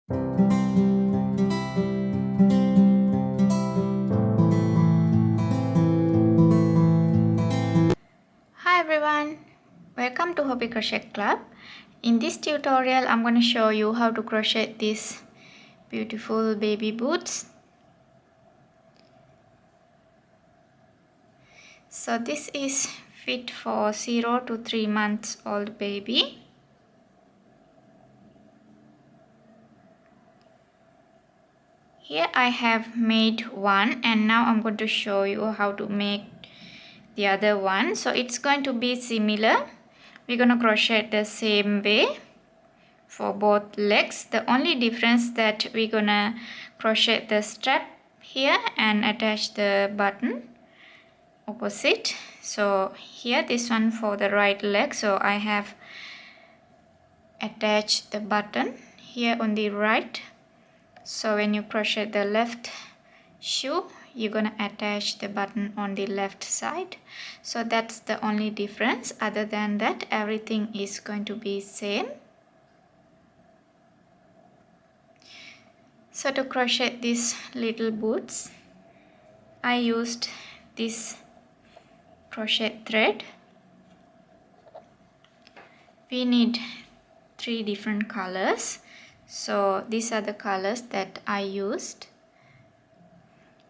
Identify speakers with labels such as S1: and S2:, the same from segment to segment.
S1: Hi everyone, welcome to Hobby Crochet Club. In this tutorial I'm going to show you how to crochet these beautiful baby boots. So this is fit for 0 to 3 months old baby. Here I have made one and now I'm going to show you how to make the other one. So it's going to be similar. We're going to crochet the same way for both legs. The only difference that we're gonna crochet the strap here and attach the button opposite. So here, this one for the right leg, so I have attached the button here on the right. So when you crochet the left shoe, you're gonna attach the button on the left side. So that's the only difference. Other than that, everything is going to be same. So to crochet these little boots, I used this crochet thread. We need 3 different colors. So these are the colors that I used.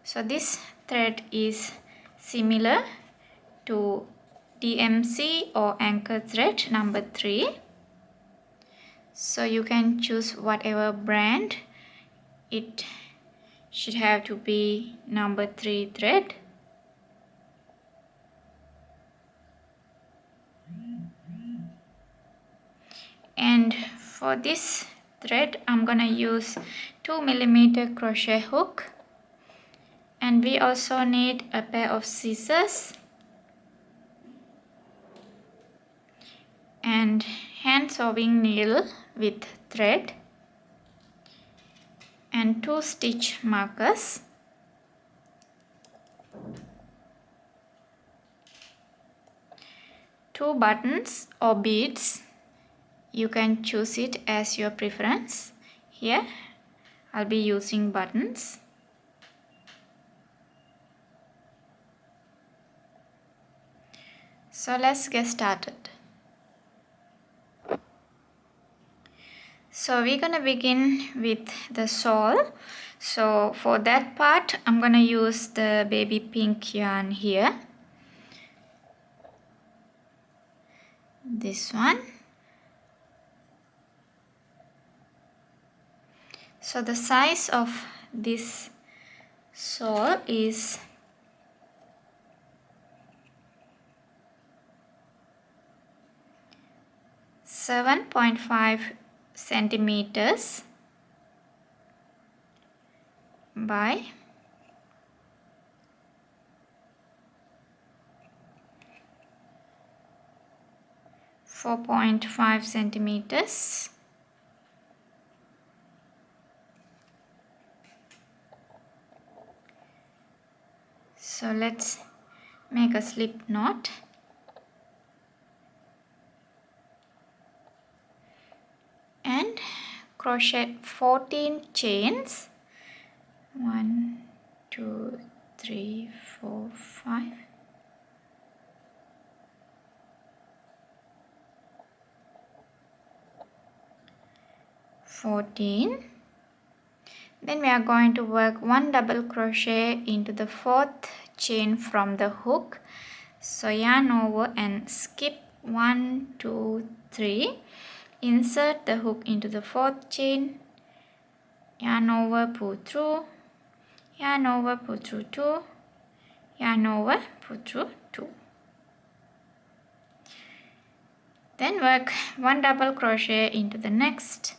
S1: So this thread is similar to DMC or anchor thread number 3. So you can choose whatever brand. It should have to be number 3 thread. And for this thread I'm gonna use 2mm crochet hook, and we also need a pair of scissors and hand sewing needle with thread and 2 stitch markers. Two buttons or beads, you can choose it as your preference. Here I'll be using buttons. So let's get started. So we're gonna begin with the shawl. So for that part I'm gonna use the baby pink yarn here. This one. So the size of this shawl is 7.5 centimeters by 4.5 centimeters. So let's make a slip knot. And crochet 14 chains. 1, 2, 3, 4, 5. Then we are going to work 1 double crochet into the 4th chain from the hook. So yarn over and skip 1, 2, 3. Insert the hook into the 4th chain. Yarn over, pull through. Yarn over, pull through 2. Yarn over, pull through 2. Then work 1 double crochet into the next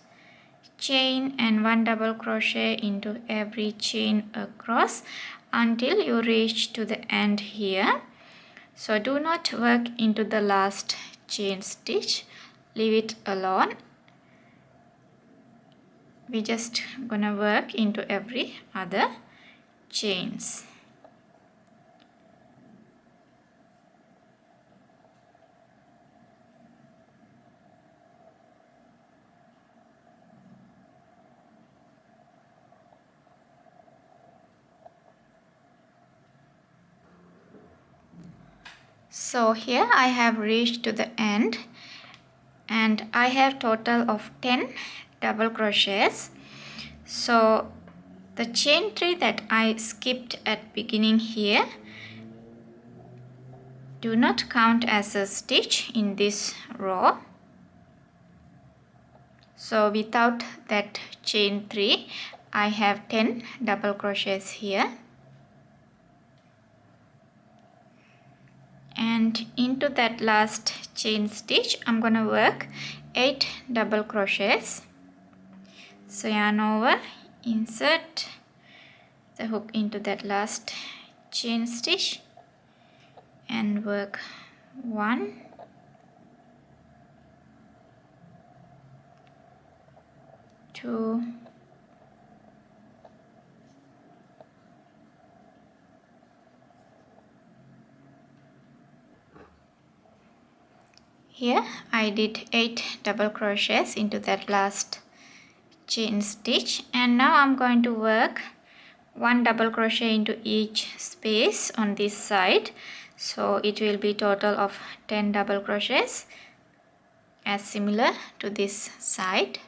S1: chain and 1 double crochet into every chain across until you reach to the end here. So do not work into the last chain stitch, leave it alone. We just gonna work into every other chains. So here I have reached to the end and I have total of 10 double crochets. So the chain 3 that I skipped at beginning here do not count as a stitch in this row. So without that chain 3 I have 10 double crochets here. And into that last chain stitch I'm gonna work 8 double crochets. So yarn over, insert the hook into that last chain stitch and work 1, 2, 'Here I did 8 double crochets into that last chain stitch, and now I'm going to work 1 double crochet into each space on this side, so it will be total of 10 double crochets as similar to this side.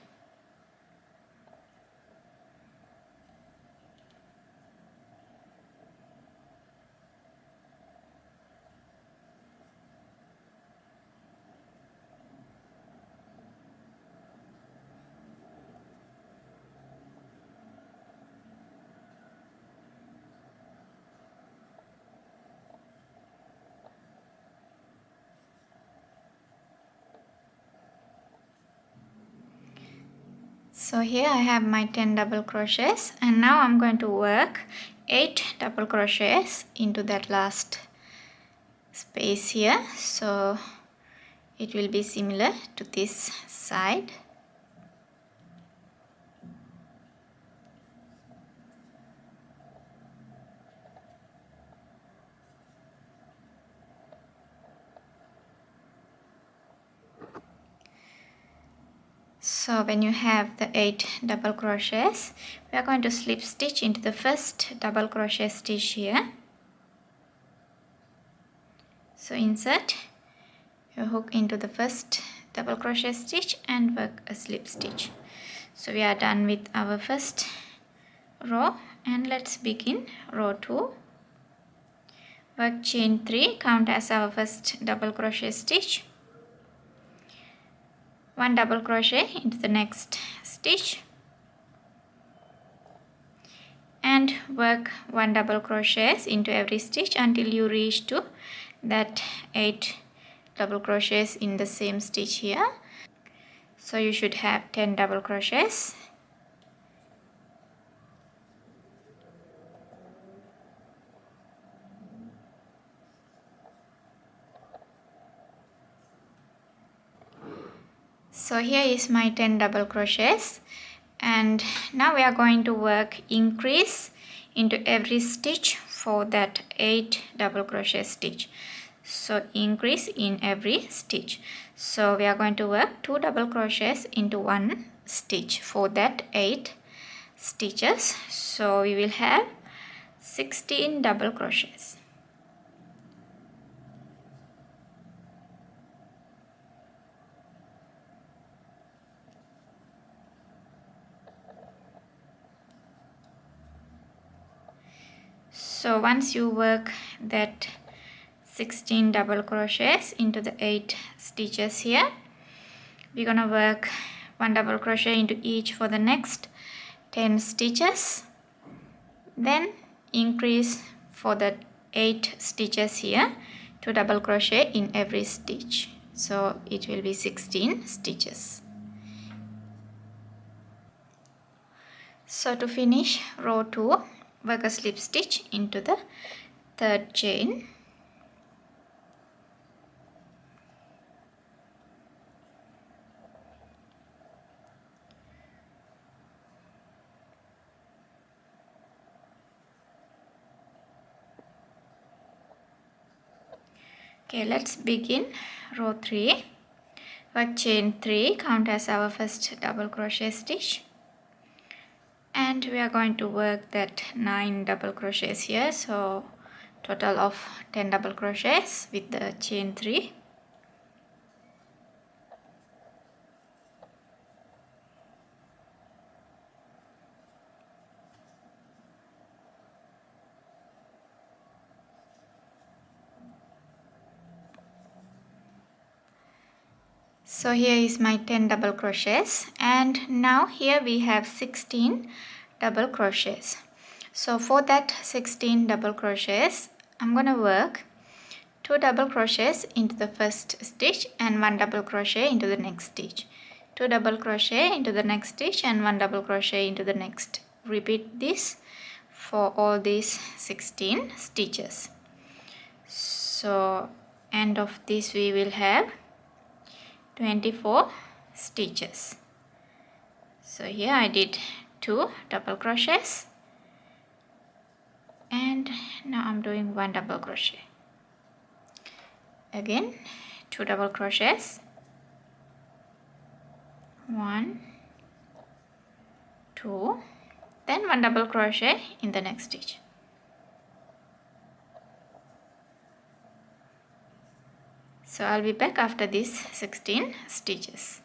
S1: So here I have my 10 double crochets, and now I'm going to work 8 double crochets into that last space here, so it will be similar to this side. So when you have the 8 double crochets, we are going to slip stitch into the first double crochet stitch here. So insert your hook into the first double crochet stitch and work a slip stitch. So we are done with our first row, and let's begin row 2. Work chain 3, count as our first double crochet stitch. 1 double crochet into the next stitch and work 1 double crochets into every stitch until you reach to that 8 double crochets in the same stitch here. So you should have 10 double crochets. So here is my 10 double crochets, and now we are going to work increase into every stitch for that 8 double crochet stitch. So increase in every stitch. So we are going to work 2 double crochets into 1 stitch for that 8 stitches. So we will have 16 double crochets. So once you work that 16 double crochets into the 8 stitches here, we're gonna work 1 double crochet into each for the next 10 stitches, then increase for the 8 stitches here, 2 double crochet in every stitch, so it will be 16 stitches. So to finish row 2, work a slip stitch into the third chain. Okay, let's begin row 3. Work chain 3, count as our first double crochet stitch, and we are going to work that 9 double crochets here. So total of 10 double crochets with the chain 3. So here is my 10 double crochets, and now here we have 16 double crochets. So for that 16 double crochets, I'm gonna work 2 double crochets into the first stitch and 1 double crochet into the next stitch, 2 double crochet into the next stitch and 1 double crochet into the next. Repeat this for all these 16 stitches. So end of this we will have 24 stitches. So here I did 2 double crochets, and now I'm doing 1 double crochet. Again 2 double crochets, 1, 2, then 1 double crochet in the next stitch. So I'll be back after these 16 stitches.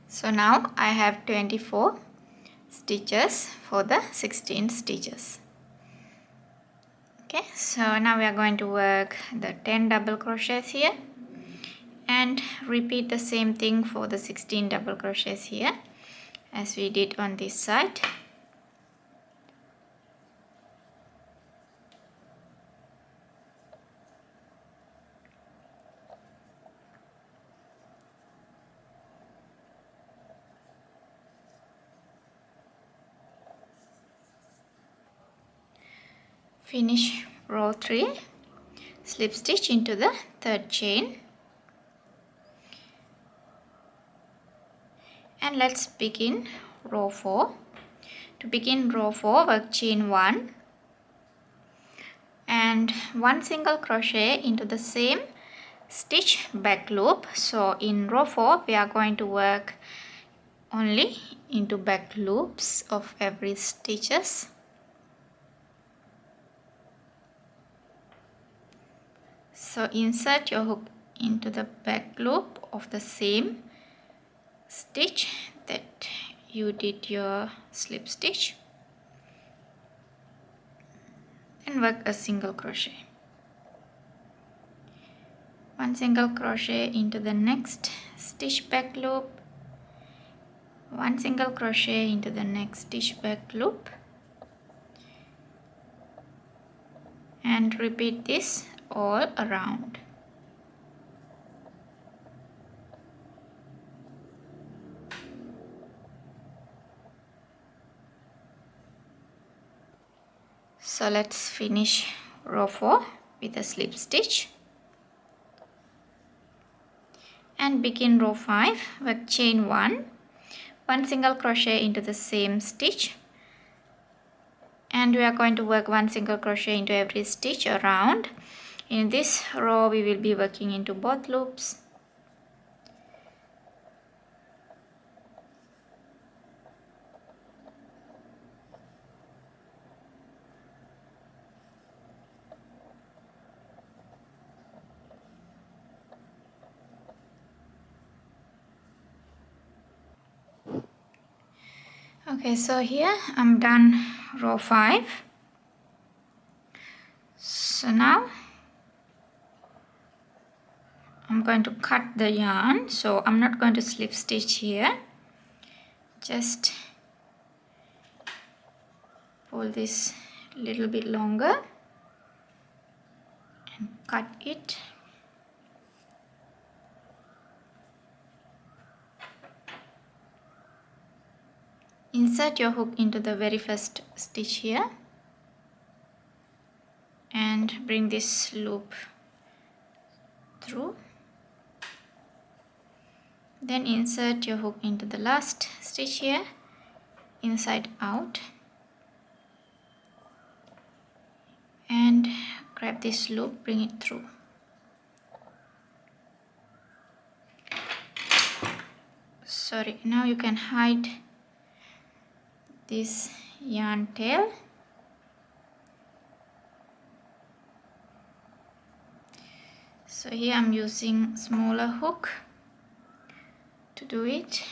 S1: So now I have 24 stitches for the 16 stitches. Okay, so now we are going to work the 10 double crochets here and repeat the same thing for the 16 double crochets here as we did on this side. Finish row 3, slip stitch into the third chain, and let's begin row 4. To begin row 4, work chain 1 and 1 single crochet into the same stitch back loop. So in row 4 we are going to work only into back loops of every stitches. So insert your hook into the back loop of the same stitch that you did your slip stitch and work a single crochet. 1 single crochet into the next stitch back loop, 1 single crochet into the next stitch back loop, and repeat this all around. So let's finish row 4 with a slip stitch and begin row 5. Work chain 1, 1 single crochet into the same stitch, and we are going to work 1 single crochet into every stitch around. In this row we will be working into both loops. Okay, so here I'm done row 5. So now I'm going to cut the yarn, so I'm not going to slip stitch here. Just pull this a little bit longer and cut it. Insert your hook into the very first stitch here and bring this loop through. Then insert your hook into the last stitch here, inside out, and grab this loop, bring it through. Sorry, now you can hide this yarn tail So here I'm using smaller hook to do it.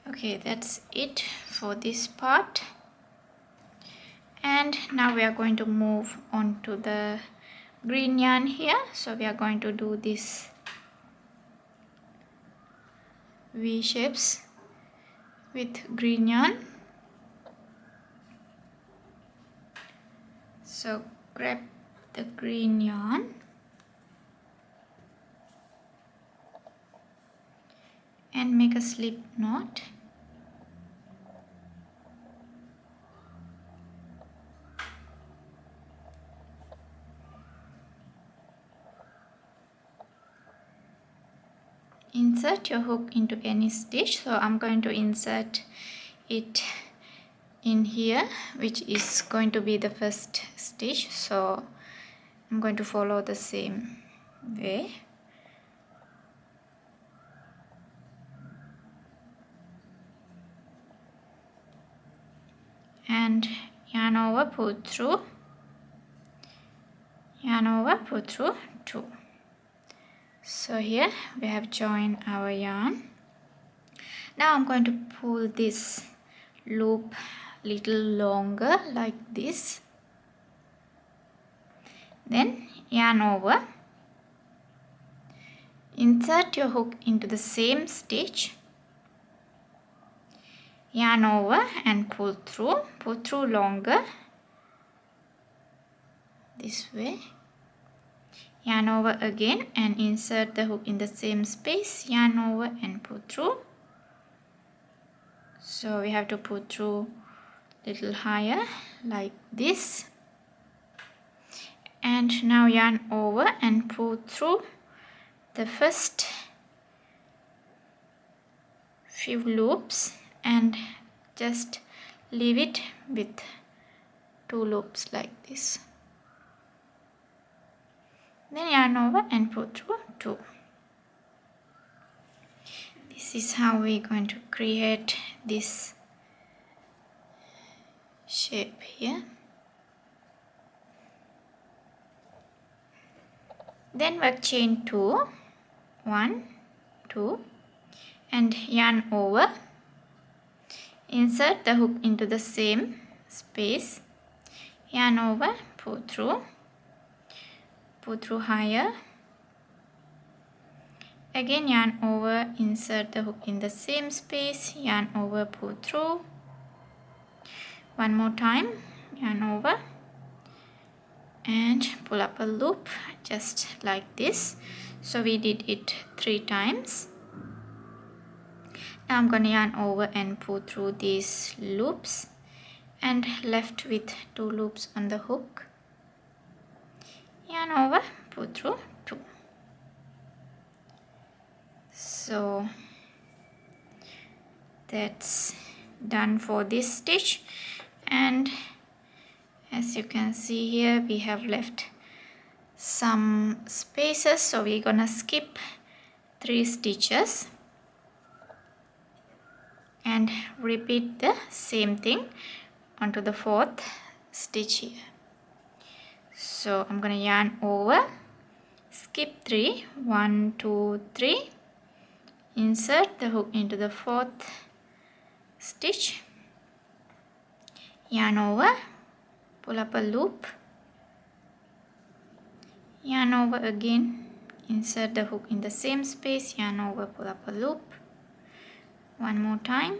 S1: Okay, that's it for this part. And now we are going to move on to the green yarn here. So we are going to do this V shapes with green yarn. So grab the green yarn and make a slip knot. Insert your hook into any stitch. So I'm going to insert it in here, which is going to be the first stitch. So I'm going to follow the same way. And yarn over, pull through, yarn over, pull through 2. So here we have joined our yarn. Now I'm going to pull this loop little longer like this. Then yarn over, insert your hook into the same stitch, yarn over and pull through longer this way, yarn over again and insert the hook in the same space, yarn over and pull through. So we have to pull through little higher like this, and now yarn over and pull through the first few loops and just leave it with 2 loops like this. Then yarn over and pull through 2. This is how we're going to create this shape here. Then work chain 2, 1, 2, and yarn over, insert the hook into the same space, yarn over, pull through higher, again yarn over, insert the hook in the same space, yarn over, pull through, one more time, yarn over and pull up a loop just like this. So we did it 3 times. Now I'm going to yarn over and pull through these loops and left with 2 loops on the hook, yarn over, pull through 2. So that's done for this stitch, and as you can see here we have left some spaces, so we're gonna skip 3 stitches and repeat the same thing onto the 4th stitch here. So I'm gonna yarn over, skip 3, 1, 2, 3, insert the hook into the 4th stitch, yarn over, pull up a loop, yarn over again, insert the hook in the same space, yarn over, pull up a loop, one more time,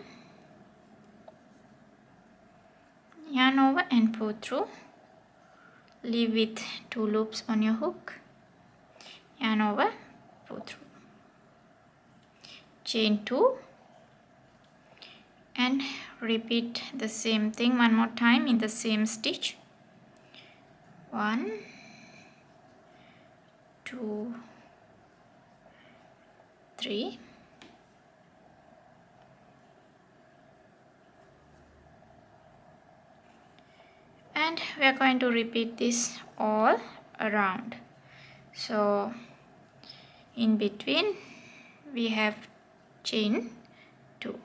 S1: yarn over and pull through, leave with 2 loops on your hook, yarn over, pull through, chain 2 and repeat the same thing one more time in the same stitch, 1, 2, 3, and we are going to repeat this all around. So in between we have chain 2.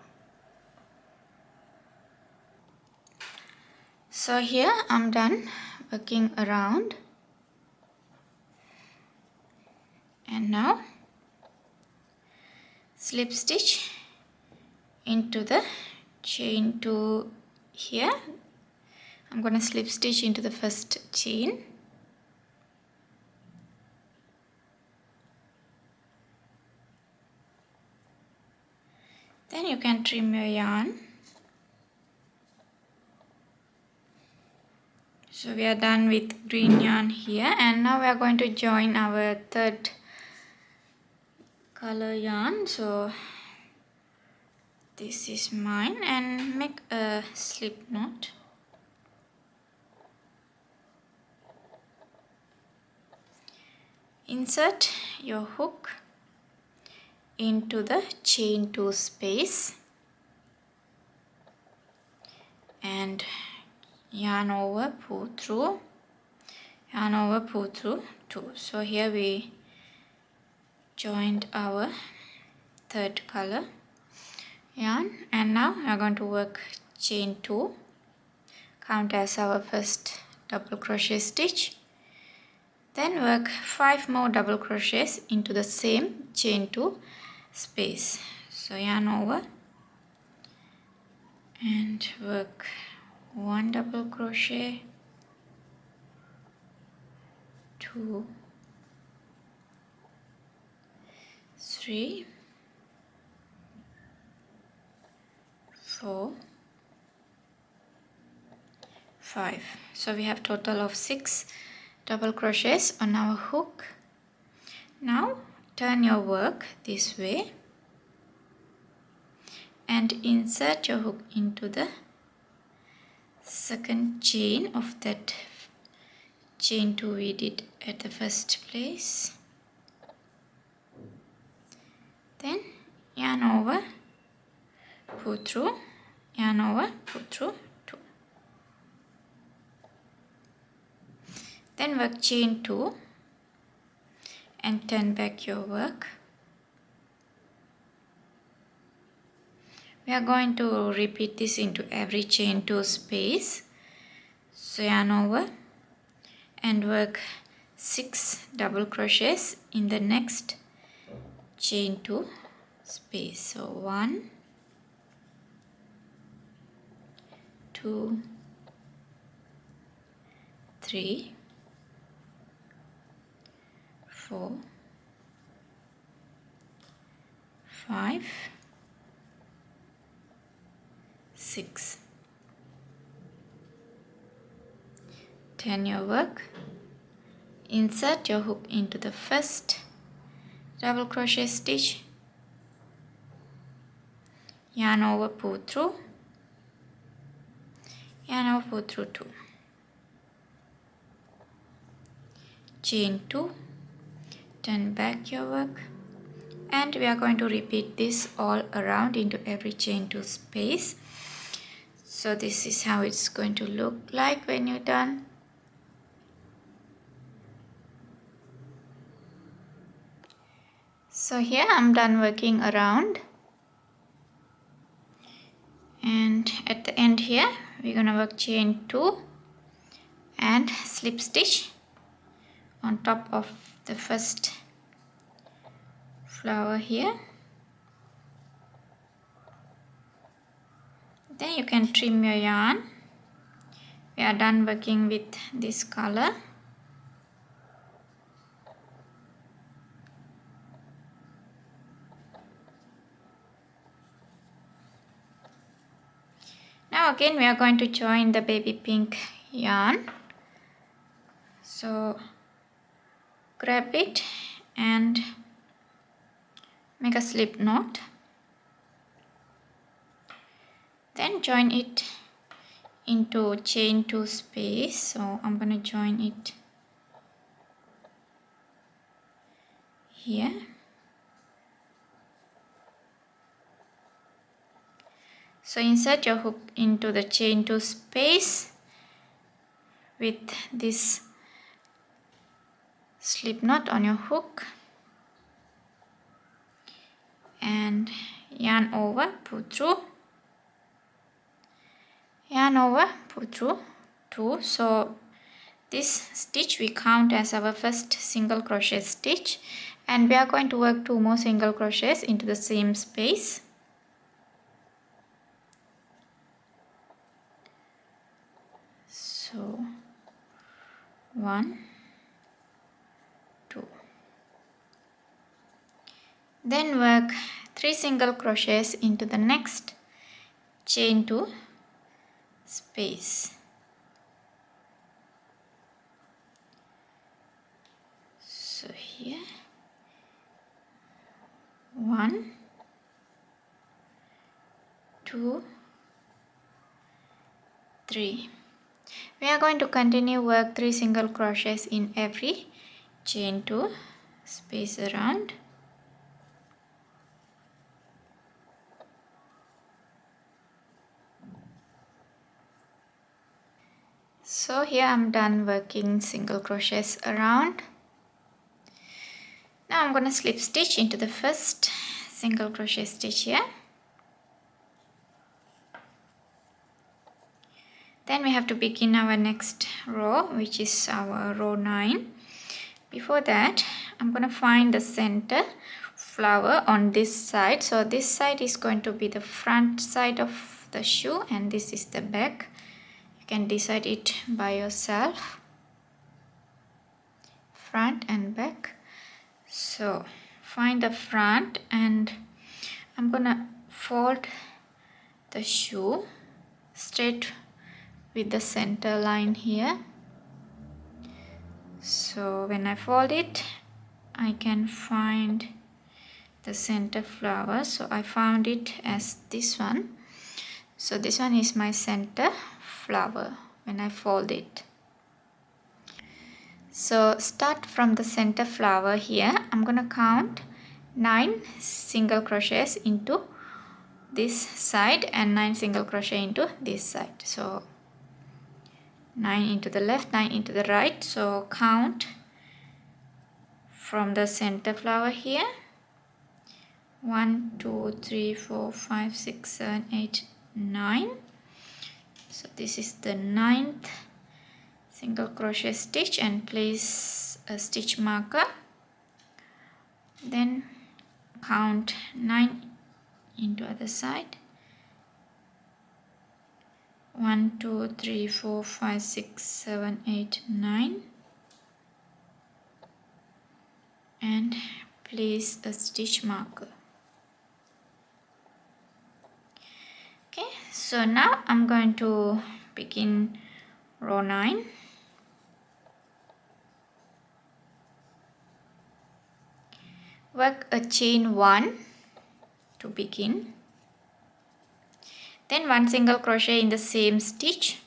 S1: So here I'm done working around, and now slip stitch into the chain 2 here. I'm going to slip stitch into the first chain. Then you can trim your yarn. So we are done with green yarn here, and now we are going to join our third color yarn. So this is mine, and make a slip knot. Insert your hook into the chain 2 space and yarn over, pull through, yarn over, pull through 2. So here we joined our third color yarn, and now we are going to work chain 2, count as our first double crochet stitch, then work 5 more double crochets into the same chain 2 space. So yarn over and work 1 double crochet, 2, 3, 4, 5. So we have total of 6 double crochets on our hook. Now turn your work this way and insert your hook into the second chain of that chain 2 we did at the first place. Then yarn over, pull through, yarn over, pull through 2. Then work chain 2 and turn back your work. We are going to repeat this into every chain 2 space. So yarn over and work 6 double crochets in the next chain 2 space. So 1, 2, 3, 4, 5, 6. Turn your work, insert your hook into the first double crochet stitch, yarn over, pull through, yarn over, pull through 2, chain 2, turn back your work, and we are going to repeat this all around into every chain 2 space. So this is how it's going to look like when you're done. So here I'm done working around, and at the end here we're gonna work chain 2 and slip stitch on top of the first flower here. Then you can trim your yarn. We are done working with this color. Now again we are going to join the baby pink yarn. So grab it and make a slip knot. Then join it into chain 2 space. So I'm going to join it here. So insert your hook into the chain 2 space with this slip knot on your hook and yarn over, pull through, yarn over, pull through 2. So this stitch we count as our first single crochet stitch, and we are going to work 2 more single crochets into the same space. So 1, 2. Then work 3 single crochets into the next chain 2 space. So here 1, 2, 3. We are going to continue work 3 single crochets in every chain 2 space around. So here I'm done working single crochets around. Now I'm going to slip stitch into the first single crochet stitch here. Then we have to begin our next row, which is our row 9. Before that, I'm going to find the center flower on this side. So this side is going to be the front side of the shoe and this is the back. You can decide it by yourself. Front and back. So find the front and I'm going to fold the shoe straight with the center line here. So when I fold it, I can find the center flower. So I found it as this one. So this one is my center flower when I fold it. So start from the center flower here. I'm gonna count 9 single crochets into this side and 9 single crochet into this side. So 9 into the left, 9 into the right. So count from the center flower here. 1, 2, 3, 4, 5, 6, 7, 8, 9. So this is the 9th single crochet stitch and place a stitch marker. Then count 9 into other side. 1, 2, 3, 4, 5, 6, 7, 8, 9. And place a stitch marker. Okay, so now I'm going to begin row 9. Work a chain 1 to begin. Then 1 single crochet in the same stitch.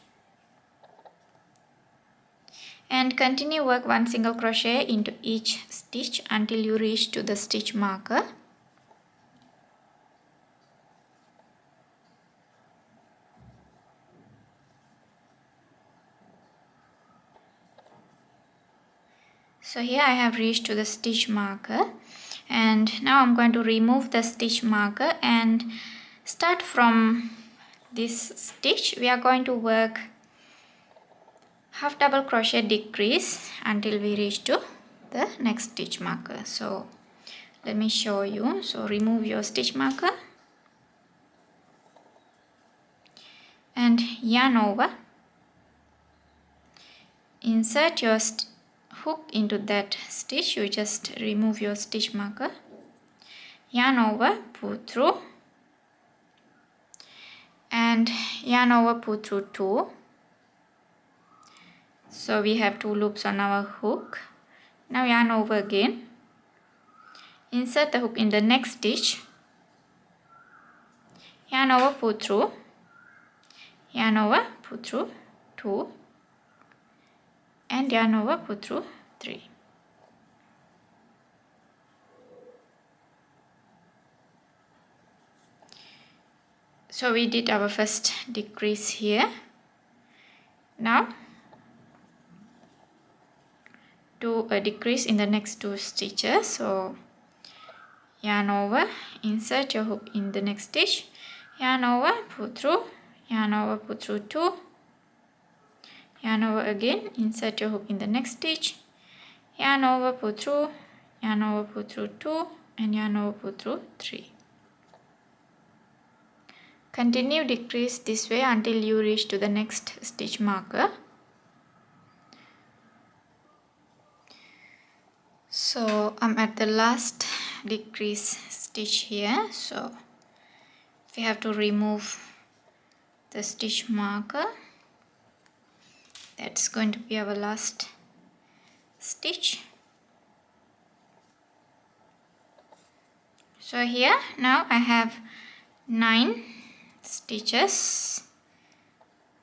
S1: And continue work 1 single crochet into each stitch until you reach to the stitch marker. So here I have reached to the stitch marker, and now I'm going to remove the stitch marker and start from this stitch. We are going to work half double crochet decrease until we reach to the next stitch marker. So let me show you. So remove your stitch marker and yarn over. Insert your hook into that stitch. You just remove your stitch marker, yarn over, pull through, and yarn over, pull through 2. So we have 2 loops on our hook. Now yarn over again, insert the hook in the next stitch, yarn over, pull through, yarn over, pull through 2, and yarn over, pull through 3. So we did our first decrease here. Now do a decrease in the next 2 stitches. So yarn over, insert your hook in the next stitch, yarn over, pull through, yarn over, pull through 2, yarn over again, insert your hook in the next stitch, yarn over, pull through, yarn over, pull through 2, and yarn over, pull through 3. Continue decrease this way until you reach to the next stitch marker. So I'm at the last decrease stitch here, so we have to remove the stitch marker. That's going to be our last stitch. So here now I have 9 stitches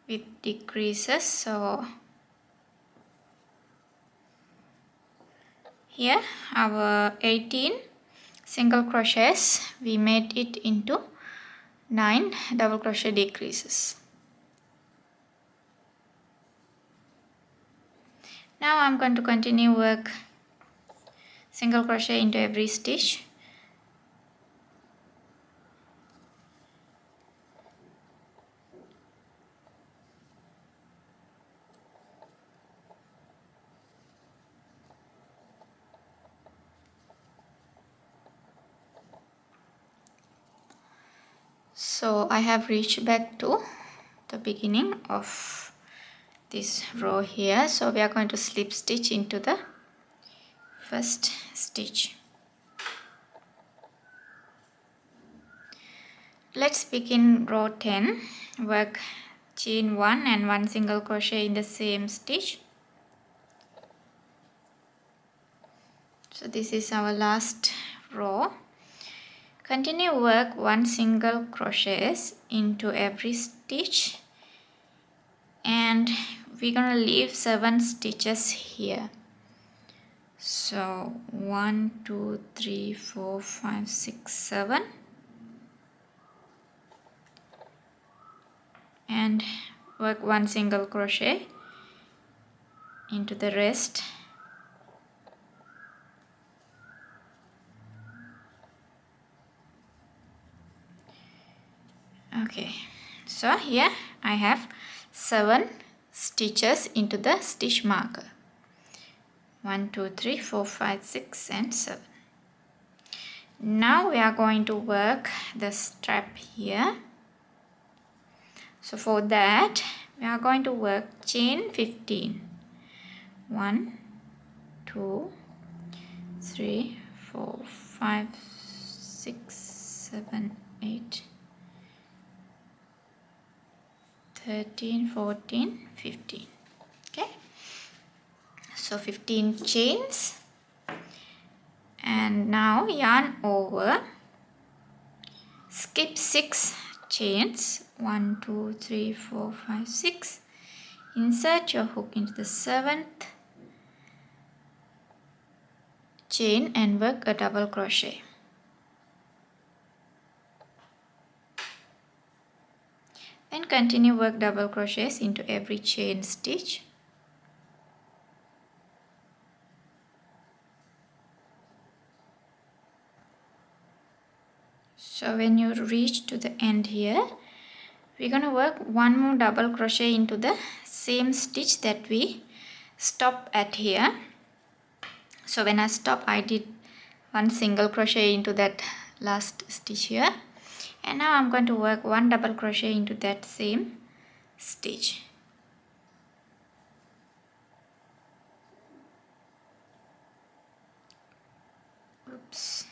S1: with decreases. So here our 18 single crochets, we made it into 9 double crochet decreases. Now I'm going to continue work single crochet into every stitch. So I have reached back to the beginning of this row here. So we are going to slip stitch into the first stitch. Let's begin row 10. Work chain 1 and 1 single crochet in the same stitch. So this is our last row. Continue work 1 single crochets into every stitch, and we're gonna leave 7 stitches here. So 1, 2, 3, 4, 5, 6, 7, and work 1 single crochet into the rest. Okay, so here I have 7 stitches into the stitch marker. 1, 2, 3, 4, 5, 6 and 7. Now we are going to work the strap here. So for that we are going to work chain 15. 1, 2, 3, 4, 5, 6, 7, 8, 13, 14, 15. Okay, so 15 chains, and now yarn over, skip 6 chains, 1, 2, 3, 4, 5, 6, insert your hook into the 7th chain and work a double crochet. Then continue work double crochets into every chain stitch. So when you reach to the end here, we're going to work 1 more double crochet into the same stitch that we stopped at here. So when I stop, I did 1 single crochet into that last stitch here, and now I'm going to work 1 double crochet into that same stitch. Oops.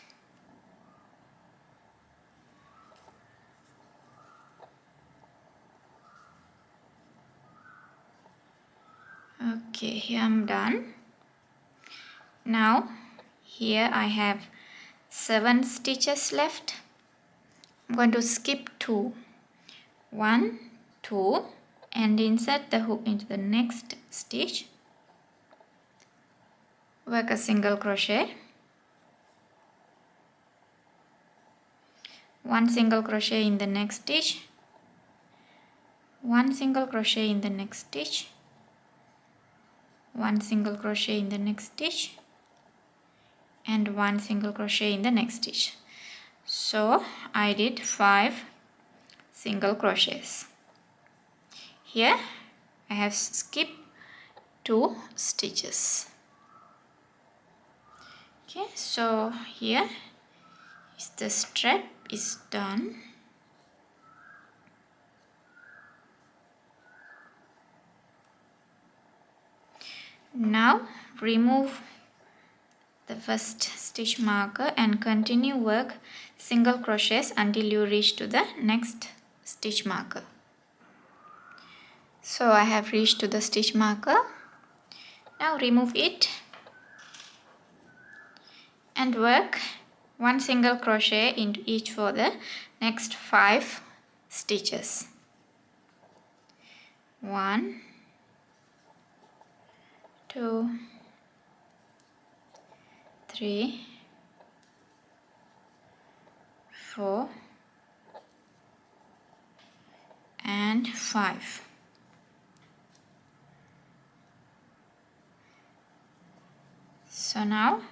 S1: Okay, here I'm done. Now here I have 7 stitches left. I'm going to skip 2. 1, 2, and insert the hook into the next stitch. Work a single crochet. 1 single crochet in the next stitch. 1 single crochet in the next stitch. 1 single crochet in the next stitch, and 1 single crochet in the next stitch. So I did 5 single crochets. Here I have skipped 2 stitches. Okay, so here is the strap is done. Now remove the first stitch marker and continue work single crochets until you reach to the next stitch marker. So I have reached to the stitch marker. Now remove it and work one single crochet into each for the next 5 stitches. 1, 2, 3, 4 and 5. So now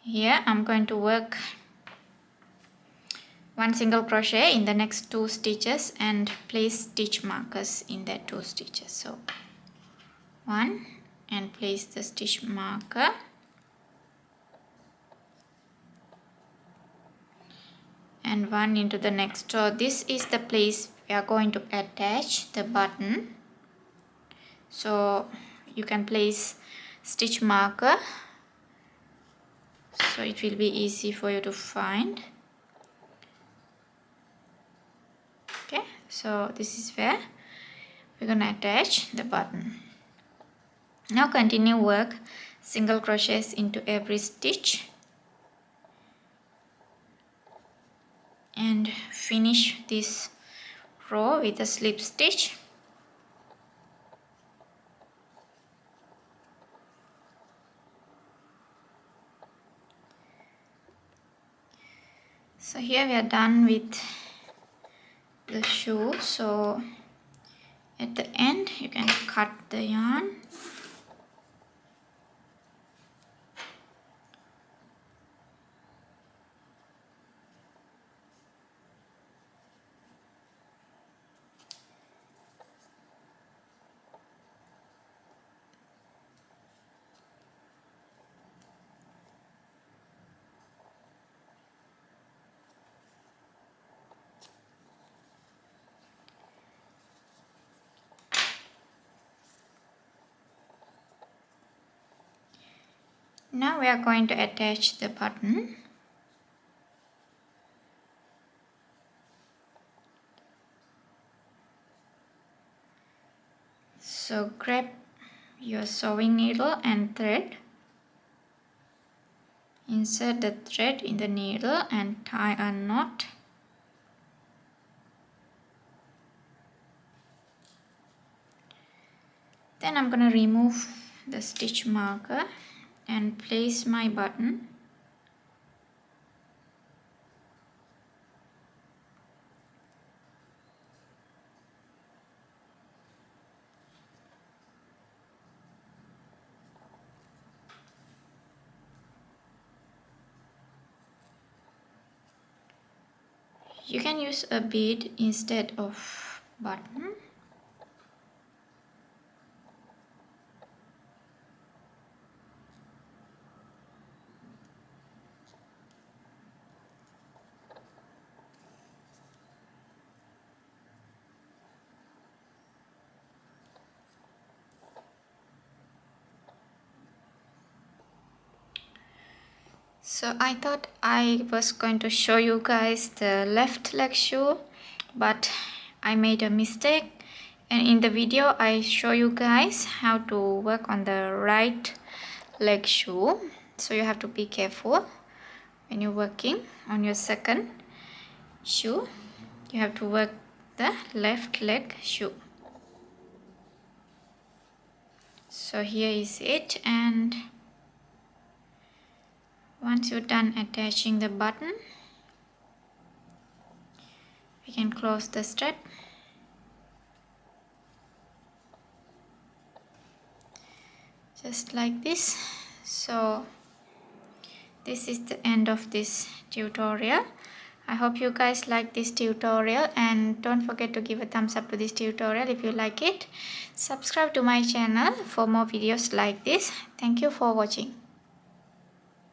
S1: here I'm going to work one single crochet in the next 2 stitches and place stitch markers in that 2 stitches. So 1 and place the stitch marker, and 1 into the next. So this is the place we are going to attach the button. So you can place stitch marker so it will be easy for you to find. Okay, so this is where we're gonna attach the button. Now continue work single crochets into every stitch and finish this row with a slip stitch. So here we are done with the shoe. So at the end you can cut the yarn. Now we are going to attach the button. So grab your sewing needle and thread. Insert the thread in the needle and tie a knot. Then I'm going to remove the stitch marker and place my button. You can use a bead instead of button. So I thought I was going to show you guys the left leg shoe, but I made a mistake, and in the video I show you guys how to work on the right leg shoe. So you have to be careful when you're working on your second shoe. You have to work the left leg shoe. So here is it, and once you're done attaching the button, we can close the strap. Just like this. So this is the end of this tutorial. I hope you guys like this tutorial, and don't forget to give a thumbs up to this tutorial if you like it. Subscribe to my channel for more videos like this. Thank you for watching.